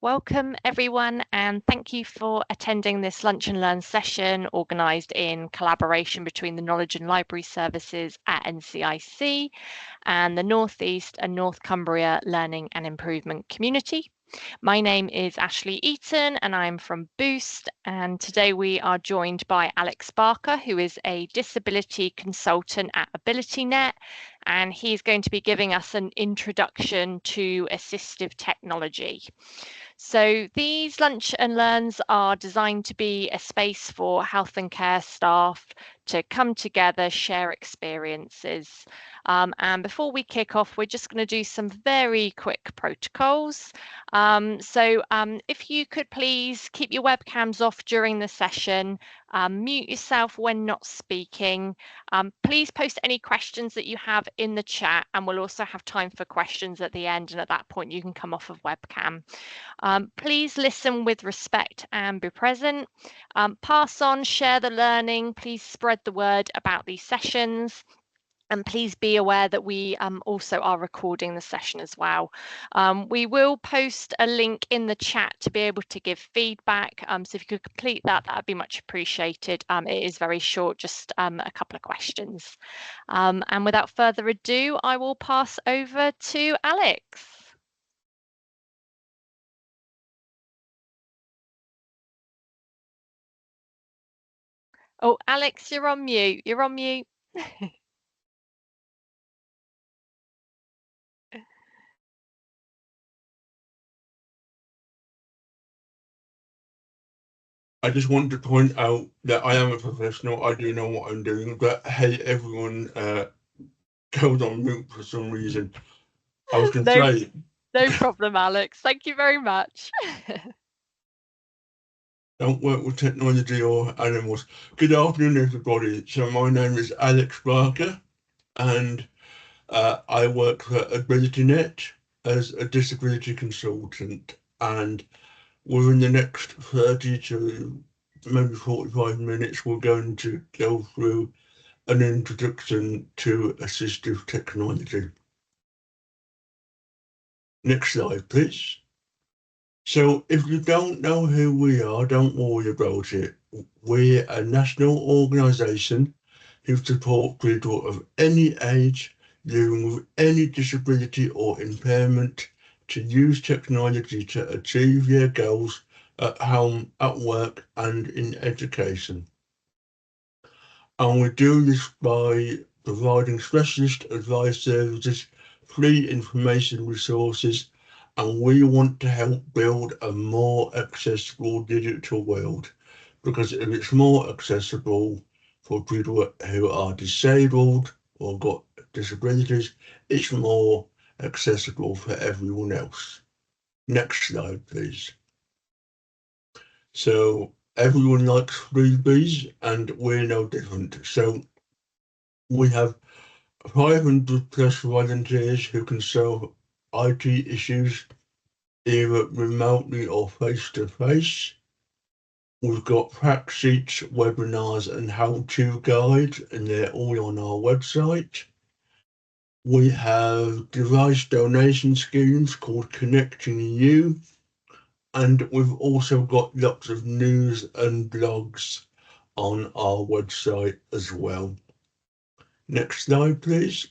Welcome everyone, and thank you for attending this Lunch and Learn session organised in collaboration between the Knowledge and Library Services at NCIC and the North East and North Cumbria Learning and Improvement Community. My name is Ashley Eaton and I'm from Boost, and today we are joined by Alex Barker, who is a disability consultant at AbilityNet, and he's going to be giving us an introduction to assistive technology. So these lunch and learns are designed to be a space for health and care staff to come together, share experiences. And before we kick off, we're just going to do some very quick protocols. If you could please keep your webcams off during the session, mute yourself when not speaking. Please post any questions that you have in the chat, and we'll also have time for questions at the end, and at that point you can come off of webcam. Please listen with respect and be present. Pass on, share the learning. Please spread the word about these sessions. And please be aware that we also are recording the session as well. We will post a link in the chat to be able to give feedback. So if you could complete that, that would be much appreciated. It is very short, just a couple of questions. And without further ado, I will pass over to Alex. Oh, Alex, you're on mute. You're on mute. I just want to point out that I am a professional. I do know what I'm doing, but hey, everyone goes on mute for some reason. I was going to say. No problem, Alex. Thank you very much. Don't work with technology or animals. Good afternoon, everybody. So my name is Alex Barker, and I work for AbilityNet as a disability consultant. And within the next 30 to maybe 45 minutes, we're going to go through an introduction to assistive technology. Next slide, please. So if you don't know who we are, don't worry about it. We're a national organisation who support people of any age living with any disability or impairment to use technology to achieve their goals at home, at work and in education. And we do this by providing specialist advice services, free information resources, and we want to help build a more accessible digital world, because if it's more accessible for people who are disabled or got disabilities, it's more accessible for everyone else. Next slide, please. So everyone likes freebies and we're no different. So we have 500 plus volunteers who can solve IT issues either remotely or face-to-face. We've got fact sheets, webinars and how-to guides, and they're all on our website. We have device donation schemes called Connecting You, and we've also got lots of news and blogs on our website as well. Next slide, please.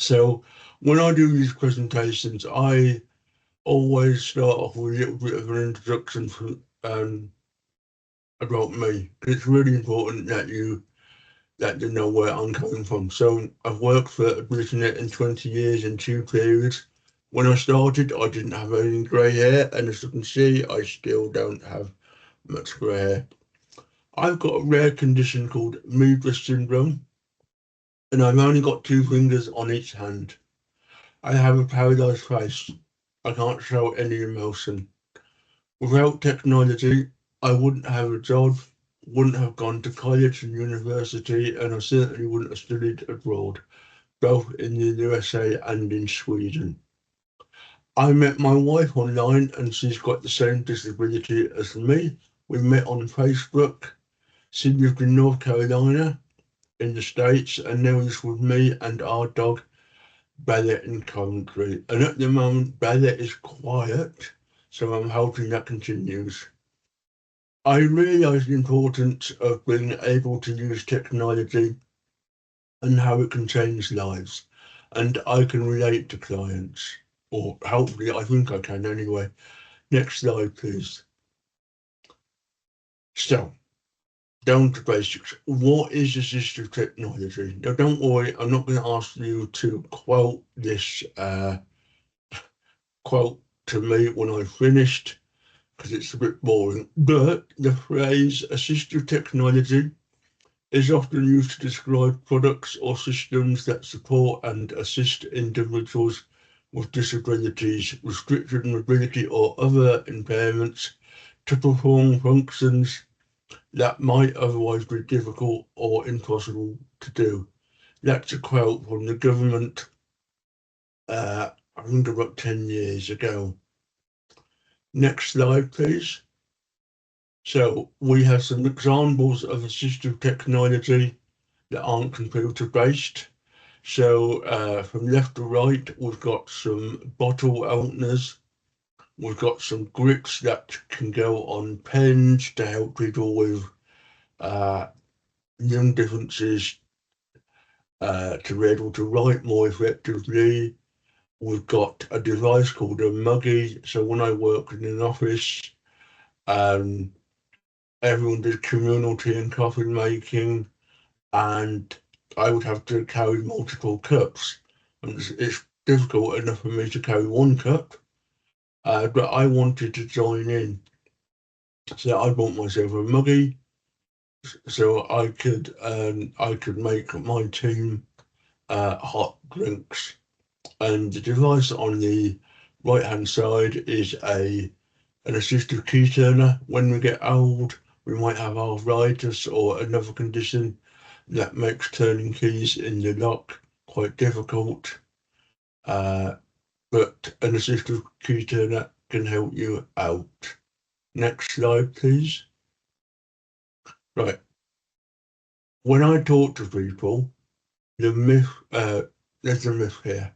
So when I do these presentations, I always start off with a little bit of an introduction for, about me. It's really important that you know where I'm coming from. So I've worked for AbilityNet in 20 years in 2 periods. When I started, I didn't have any grey hair, and as you can see, I still don't have much grey hair. I've got a rare condition called Meader's syndrome, and I've only got 2 fingers on each hand. I have a paralysed face. I can't show any emotion. Without technology, I wouldn't have a job, wouldn't have gone to college and university, and I certainly wouldn't have studied abroad, both in the USA and in Sweden. I met my wife online and she's got the same disability as me. We met on Facebook. She lived in North Carolina in the States and now is with me and our dog Bella in Coventry, and at the moment Bella is quiet, so I'm hoping that continues. I realise the importance of being able to use technology and how it can change lives, and I can relate to clients, or hopefully I think I can anyway. Next slide, please. So, down to basics. What is assistive technology? Now, don't worry, I'm not going to ask you to quote this quote to me when I've finished, because it's a bit boring. But the phrase assistive technology is often used to describe products or systems that support and assist individuals with disabilities, restricted mobility, or other impairments to perform functions that might otherwise be difficult or impossible to do. That's a quote from the government, I think about 10 years ago. Next slide, please. So we have some examples of assistive technology that aren't computer-based. So from left to right, we've got some bottle openers. We've got some grips that can go on pens to help people with young differences to be able to write more effectively. We've got a device called a muggy. So when I worked in an office, everyone did communal tea and coffee making, and I would have to carry multiple cups. And it's difficult enough for me to carry one cup, but I wanted to join in. So I bought myself a muggy so I could make my team hot drinks. And the device on the right hand side is an assistive key turner. When we get old, we might have arthritis or another condition that makes turning keys in the lock quite difficult. But an assistive key turner can help you out. Next slide, please. Right. When I talk to people, the myth, there's a myth here.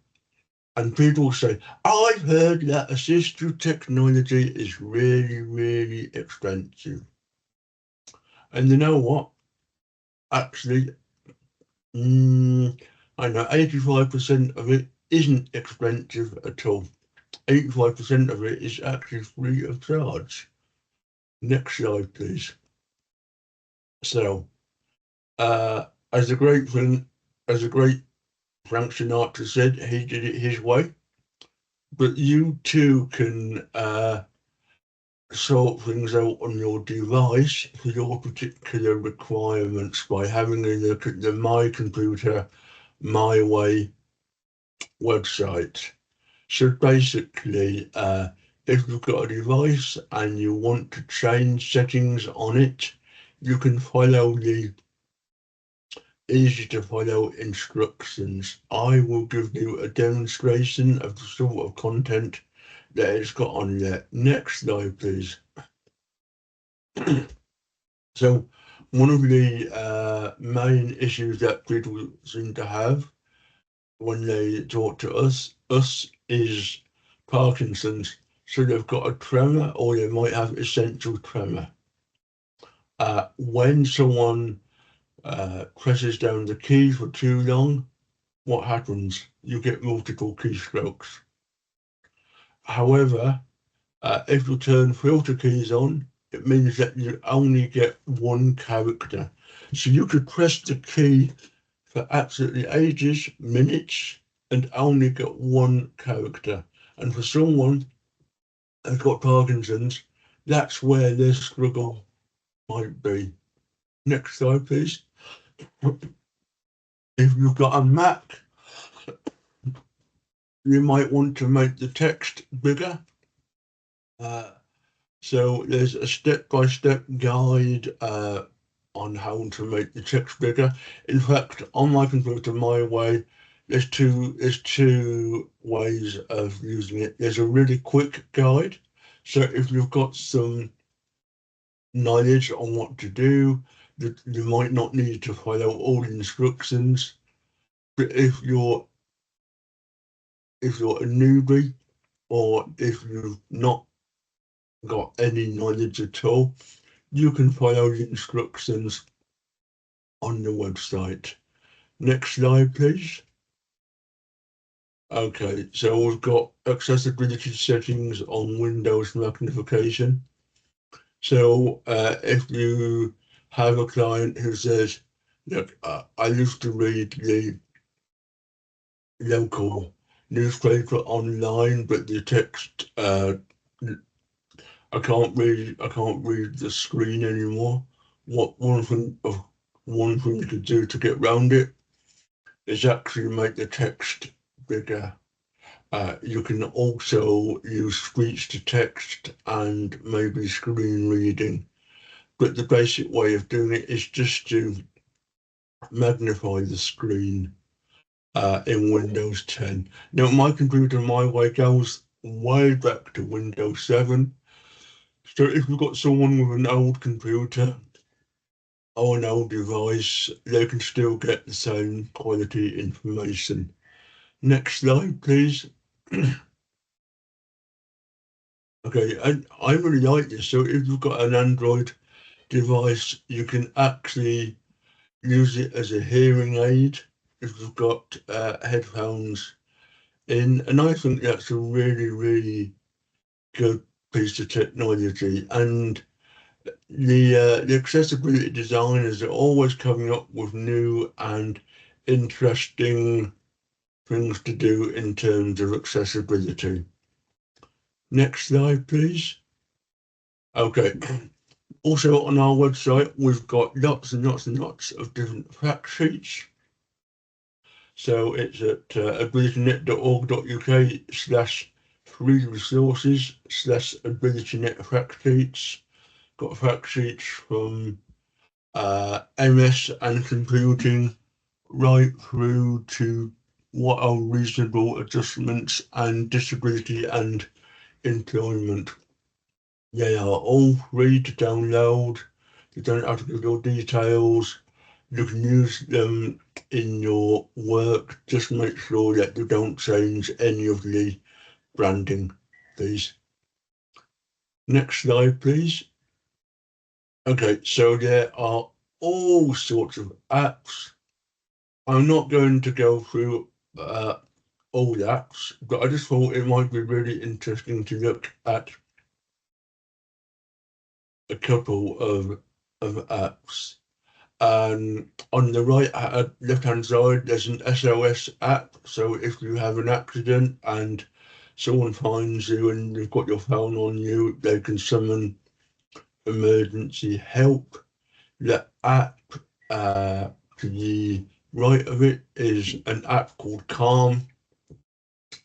And people say, I've heard that assistive technology is really, really expensive. And you know what? Actually, I know 85% of it isn't expensive at all. 85% of it is actually free of charge. Next slide, please. So, as a great Frank Sinatra said, he did it his way. But you too can sort things out on your device for your particular requirements by having a look at the My Computer, My Way website. So basically, if you've got a device and you want to change settings on it, you can follow the easy to follow instructions. I will give you a demonstration of the sort of content that it's got on there. Next slide, please. So one of the main issues that people seem to have when they talk to us is Parkinson's. So they've got a tremor or they might have essential tremor. When someone presses down the key for too long, what happens? You get multiple keystrokes. However, if you turn filter keys on, it means that you only get one character. So you could press the key for absolutely ages, minutes, and only get one character. And for someone who's got Parkinson's, that's where their struggle might be. Next slide, please. If you've got a Mac, you might want to make the text bigger. So there's a step-by-step guide on how to make the text bigger. In fact, on My Computer, My Way, there's two ways of using it. There's a really quick guide. So if you've got some knowledge on what to do, you might not need to follow all the instructions. But if you're if you're a newbie or if you've not got any knowledge at all, you can follow the instructions on the website. Next slide, please. Okay, so we've got accessibility settings on Windows magnification. So if you have a client who says, look, I used to read the local newspaper online, but the text I can't read the screen anymore. One thing you could do to get around it is actually make the text bigger. You can also use speech to text and maybe screen reading. But the basic way of doing it is just to magnify the screen in Windows 10. Now, my computer, my way, goes way back to Windows 7. So if you've got someone with an old computer or an old device, they can still get the same quality information. Next slide, please. Okay, I really like this. So if you've got an Android device, you can actually use it as a hearing aid if you've got headphones in. And I think that's a really, really good piece of technology. And the accessibility designers are always coming up with new and interesting things to do in terms of accessibility. Next slide, please. Okay. Also on our website, we've got lots and lots and lots of different fact sheets. So it's at abilitynet.org.uk/free resources/AbilityNet fact sheets. Got fact sheets from MS and computing right through to what are reasonable adjustments and disability and employment. They are all free to download. You don't have to give your details. You can use them in your work. Just make sure that you don't change any of the branding, please. Next slide, please. Okay, so there are all sorts of apps. I'm not going to go through all the apps, but I just thought it might be really interesting to look at a couple of apps. On the left-hand side, there's an SOS app. So if you have an accident and someone finds you and you've got your phone on you, they can summon emergency help. The app to the right of it is an app called Calm,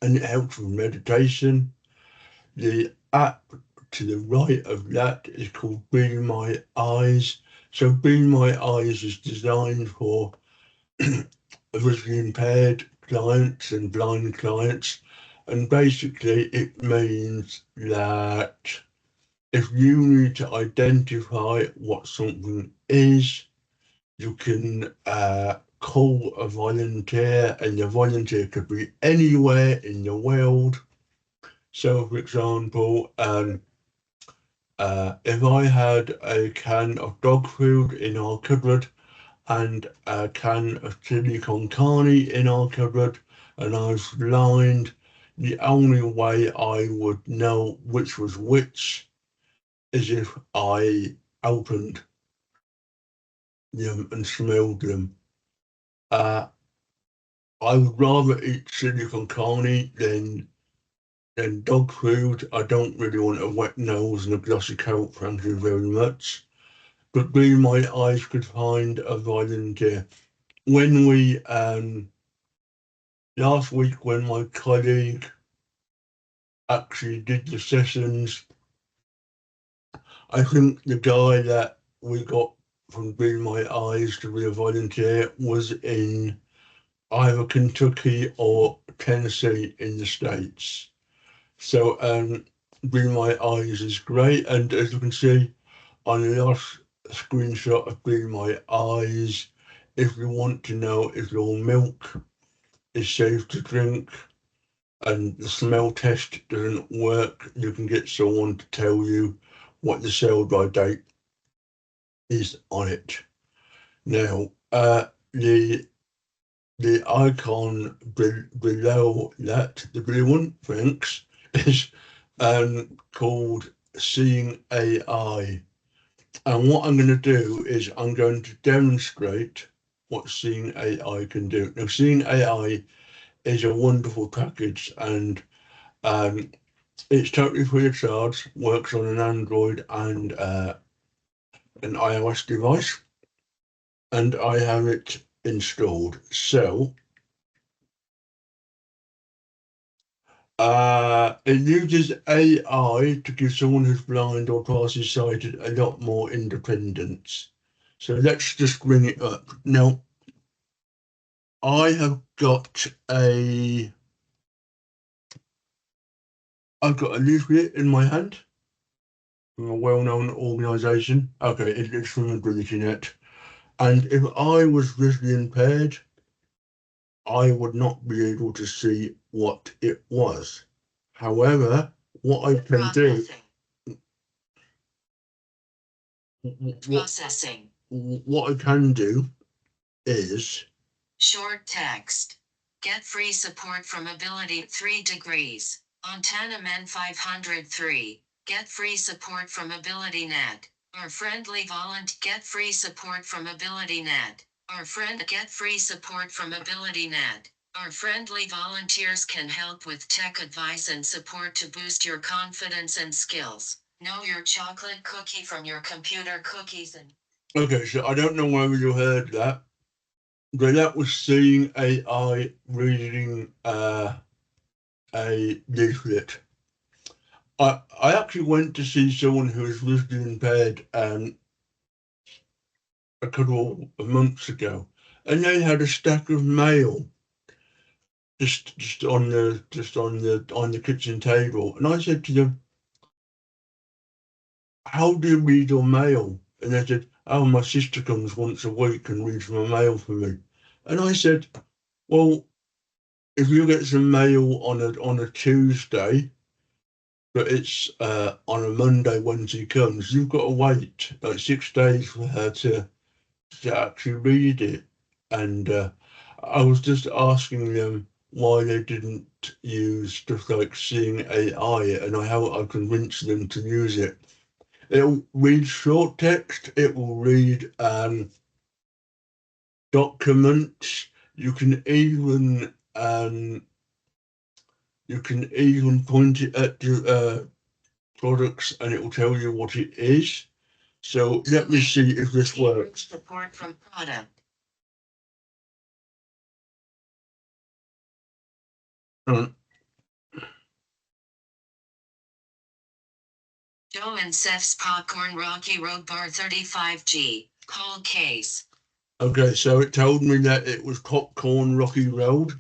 and it helps with meditation. The app to the right of that is called Be My Eyes. So Be My Eyes is designed for visually impaired clients and blind clients. And basically it means that if you need to identify what something is, you can call a volunteer, and the volunteer could be anywhere in the world. So, for example, if I had a can of dog food in our cupboard and a can of chili con carne in our cupboard, and I was blind, the only way I would know which was which is if I opened them and smelled them. I would rather eat chili con carne than dog food. I don't really want a wet nose and a glossy coat, thank you very much. But Be My Eyes could find a volunteer. When we last week, when my colleague actually did the sessions, I think the guy that we got from Be My Eyes to be a volunteer was in either Kentucky or Tennessee in the States. So Be My Eyes is great, and as you can see on the last screenshot of Be My Eyes, if you want to know if your milk is safe to drink, and the smell test doesn't work, you can get someone to tell you what the sell-by date is on it. Now, the icon below that, the blue one, thanks, is called Seeing AI. And what I'm going to do is I'm going to demonstrate what Seeing AI can do. Now, Seeing AI is a wonderful package, and it's totally free of charge, works on an Android and an iOS device, and I have it installed. So it uses AI to give someone who's blind or partially sighted a lot more independence. So let's just bring it up. Now, I have got I've got a leaflet in my hand from a well-known organisation. Okay, it's from AbilityNet. And if I was visually impaired, I would not be able to see what it was. However, what I can do, Processing. what I can do is Short text. Get free support from Ability 3 degrees. Montana Men 503. Get free support from AbilityNet. Our friendly volunteer. Get free support from AbilityNet. Our friend. Get free support from AbilityNet. Our friendly volunteers can help with tech advice and support to boost your confidence and skills. Know your chocolate cookie from your computer cookies and. okay. So I don't know whether you heard that, but that was Seeing AI reading a leaflet. I actually went to see someone who was visually impaired a couple of months ago, and they had a stack of mail just on the kitchen table, and I said to them, "How do you read your mail?" And they said, "Oh, my sister comes once a week and reads my mail for me." And I said, "Well, if you get some mail on a Tuesday, but it's on a Monday when she comes, you've got to wait like 6 days for her to actually read it." And I was just asking them why they didn't use stuff like Seeing AI, and how I convinced them to use it. It'll read short text. It will read documents. You can even point it at the products, and it will tell you what it is. So let me see if this works. Support from product. Joe and Seth's Popcorn Rocky Road Bar 35G. Call case. Okay, so it told me that it was Popcorn Rocky Road.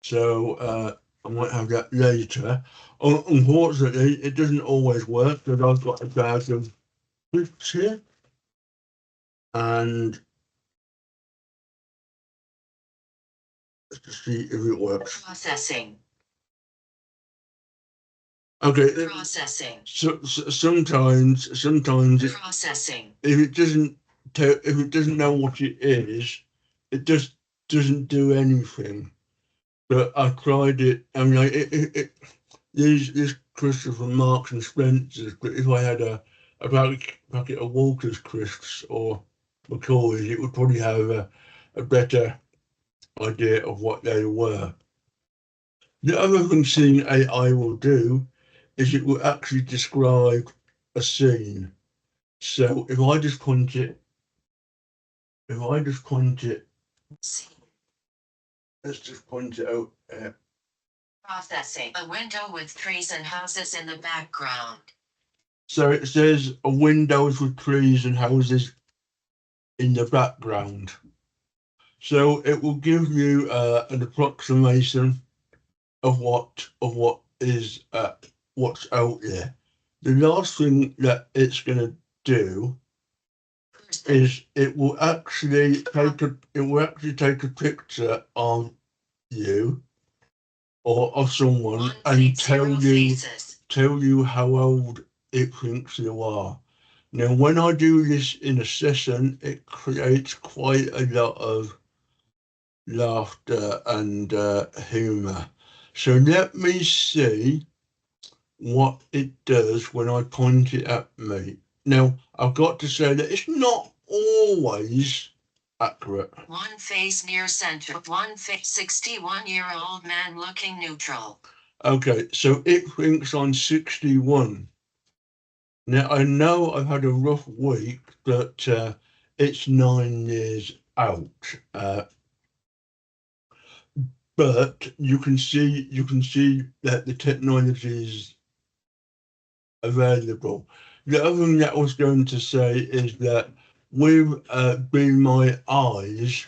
So I might have that later. Unfortunately, it doesn't always work because I've got a bag of crisps here. And let's just see if it works. Processing. Okay. Processing. So sometimes Processing. if it doesn't know what it is, it just doesn't do anything. But I tried it. I mean, these crisps from Marks and Spencer's. But if I had a packet of Walker's crisps or McCoy's, it would probably have a better idea of what they were. The other thing Seeing AI will do is it will actually describe a scene. So if I just point it, let's just point it out. Processing. A window with trees and houses in the background. So it says a windows with trees and houses in the background. So it will give you an approximation of what is what's out there. The last thing that it's going to do is it will actually take a picture of you or someone and tell you how old it thinks you are. Now, when I do this in a session, it creates quite a lot of laughter and humour. So let me see what it does when I point it at me. Now, I've got to say that it's not always accurate. One face near center, one face, 61-year-old man looking neutral. Okay, so it thinks I'm 61. Now, I know I've had a rough week, but it's 9 years out. But you can see that the technology is available. The other thing that I was going to say is that with Be My Eyes,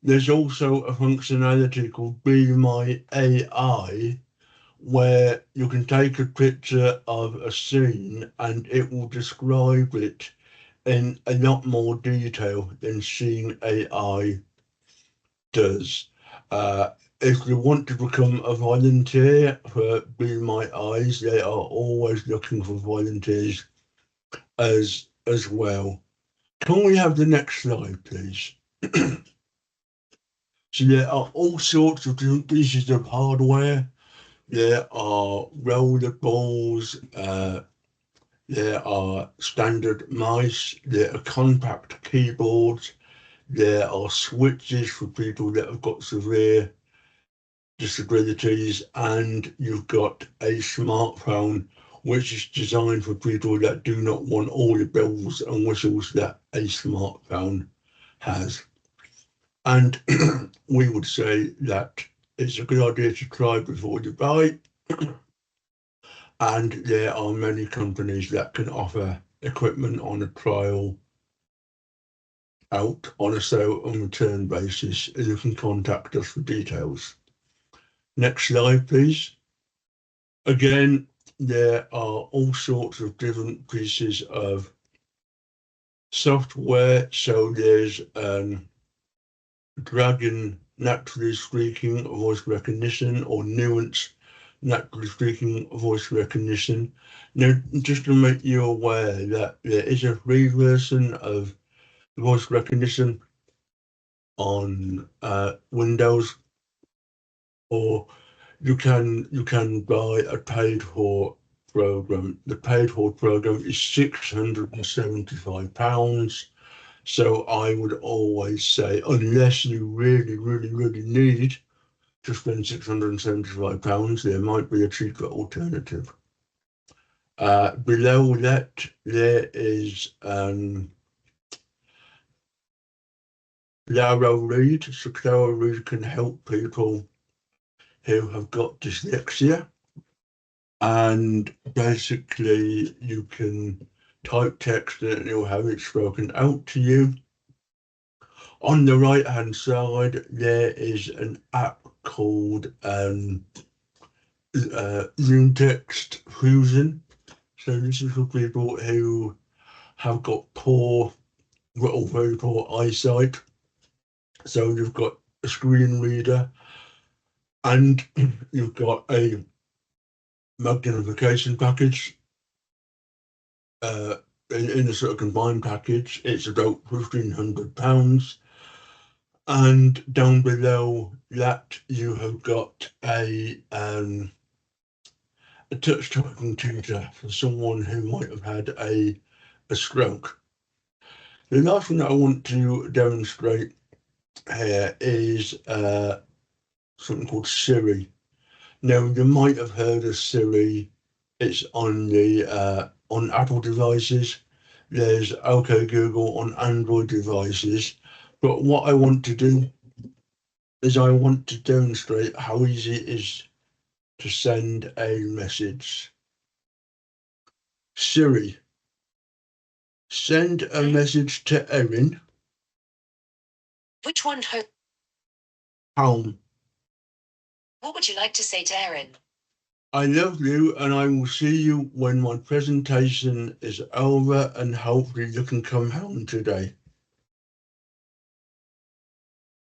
there's also a functionality called Be My AI, where you can take a picture of a scene and it will describe it in a lot more detail than Seeing AI does. If you want to become a volunteer for Be My Eyes, they are always looking for volunteers as well. Can we have the next slide, please? So there are all sorts of different pieces of hardware. There are roller balls, there are standard mice, there are compact keyboards, there are switches for people that have got severe disabilities, and you've got a smartphone which is designed for people that do not want all the bells and whistles that a smartphone has. And we would say that it's a good idea to try before you buy. And there are many companies that can offer equipment on a trial out on a sale and return basis. You can contact us for details. Next slide, please. Again, there are all sorts of different pieces of software. So there's Dragon naturally speaking voice recognition, or Nuance naturally speaking voice recognition. Now, just to make you aware that there is a free version of voice recognition on Windows, or you can buy a paid for program. The paid for program is £675. So I would always say, unless you really need to spend £675, there might be a cheaper alternative. Below that, there is Clara Reid. So Clara Reid can help people who have got dyslexia, and basically you can type text and it will have it spoken out to you. On the right hand side, there is an app called Text Fusion. So this is for people who have got poor or very poor eyesight. So you've got a screen reader and you've got a magnification package in a sort of combined package. It's about £1,500. And down below that, you have got a touch typing tutor for someone who might have had a stroke. The last thing that I want to demonstrate here is something called Siri. Now, you might have heard of Siri. It's on the on Apple devices. There's OK Google on Android devices. But what I want to do is I want to demonstrate how easy it is to send a message. Siri, send a message to Erin. Which one? Home. What would you like to say to Erin? I love you, and I will see you when my presentation is over, and hopefully you can come home today.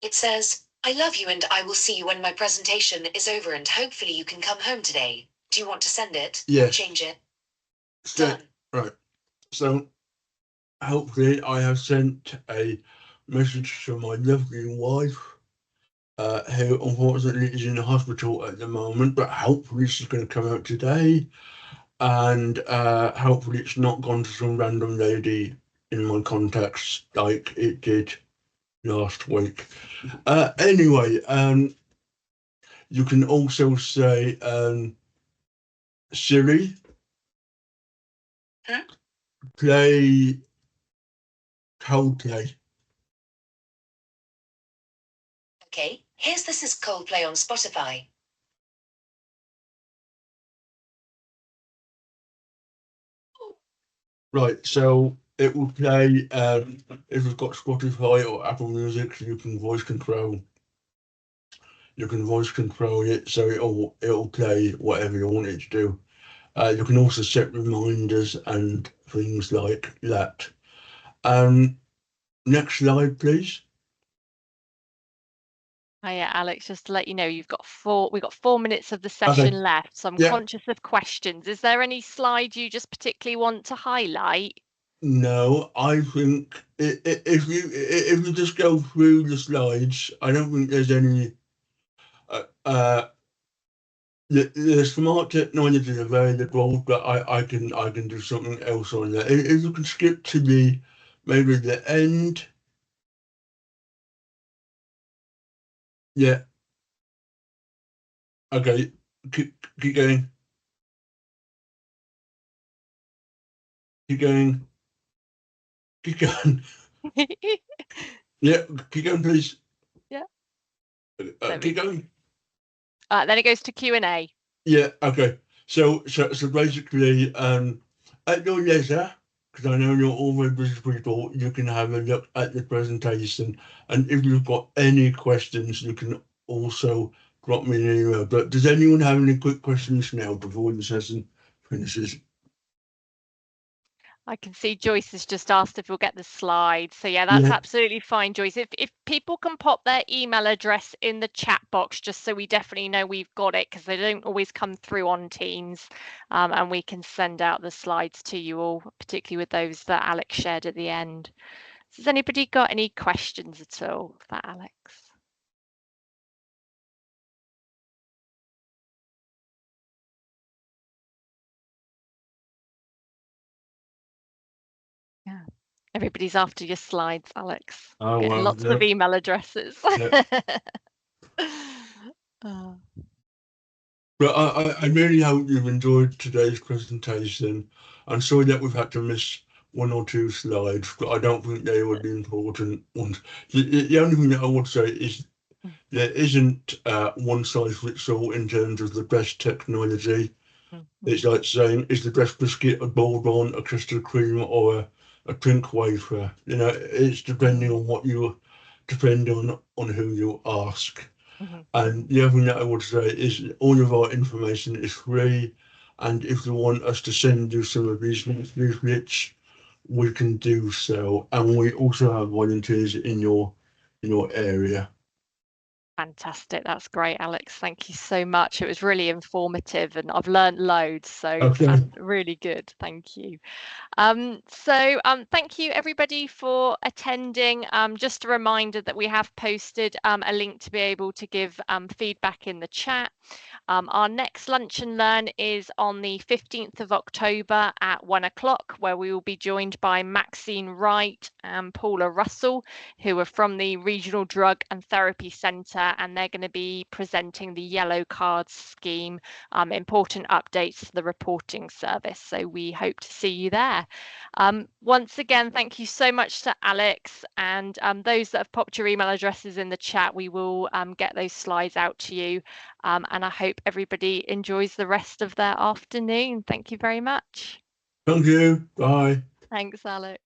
It says, I love you and I will see you when my presentation is over and hopefully you can come home today. Do you want to send it? Yes. Or change it? So, Done. right. So hopefully I have sent a message to my lovely wife, who unfortunately is in the hospital at the moment, but hopefully she's going to come out today, and hopefully it's not gone to some random lady in my contacts like it did last week. Anyway, you can also say, Siri, play Coldplay. Okay, this is Coldplay on Spotify. Right, so it will play, if you've got Spotify or Apple Music, you can voice control. You can voice control it, so it'll play whatever you want it to do. You can also set reminders and things like that. Next slide, please. Hiya, Alex, just to let you know, we've got 4 minutes of the session left, so I'm conscious of questions. Is there any slide you just particularly want to highlight? No, I think if you just go through the slides, I don't think there's any. The smart technology available, but I can do something else on that. If you can skip to maybe the end. Yeah. Okay. Keep going. Keep going. Keep going. Yeah. Keep going, please. Yeah. Keep going. Then it goes to Q&A. Yeah. Okay. So basically, at your leisure, because I know you're all very busy people, you can have a look at the presentation, and if you've got any questions, you can also drop me an email. But does anyone have any quick questions now before the session finishes? I can see Joyce has just asked if we'll get the slides. So yeah, that's absolutely fine, Joyce. If people can pop their email address in the chat box, just so we definitely know we've got it, because they don't always come through on Teams, and we can send out the slides to you all, particularly with those that Alex shared at the end. So has anybody got any questions at all for Alex? Yeah, everybody's after your slides, Alex. Oh, Getting well, lots of email addresses. Yeah. But I really hope you've enjoyed today's presentation. I'm sorry that we've had to miss one or two slides, but I don't think they were the important ones. The only thing that I would say is there isn't one size fits all in terms of the best technology. It's like saying, is the best biscuit a bourbon, a custard cream, or a pink wafer? You know, it's depending on depending on who you ask. And the other thing that I would say is all of our information is free. And if you want us to send you some of these leaflets, we can do so. And we also have volunteers in your area. Fantastic. That's great, Alex. Thank you so much. It was really informative and I've learned loads. So really good. Thank you. Thank you everybody for attending. Just a reminder that we have posted a link to be able to give feedback in the chat. Our next Lunch and Learn is on the 15th of October at 1 o'clock, where we will be joined by Maxine Wright and Paula Russell, who are from the Regional Drug and Therapy Centre, and they're going to be presenting the Yellow Cards scheme, important updates to the reporting service. So we hope to see you there. Once again, thank you so much to Alex, and those that have popped your email addresses in the chat, we will get those slides out to you. And I hope everybody enjoys the rest of their afternoon. Thank you very much. Thank you. Bye. Thanks, Alex.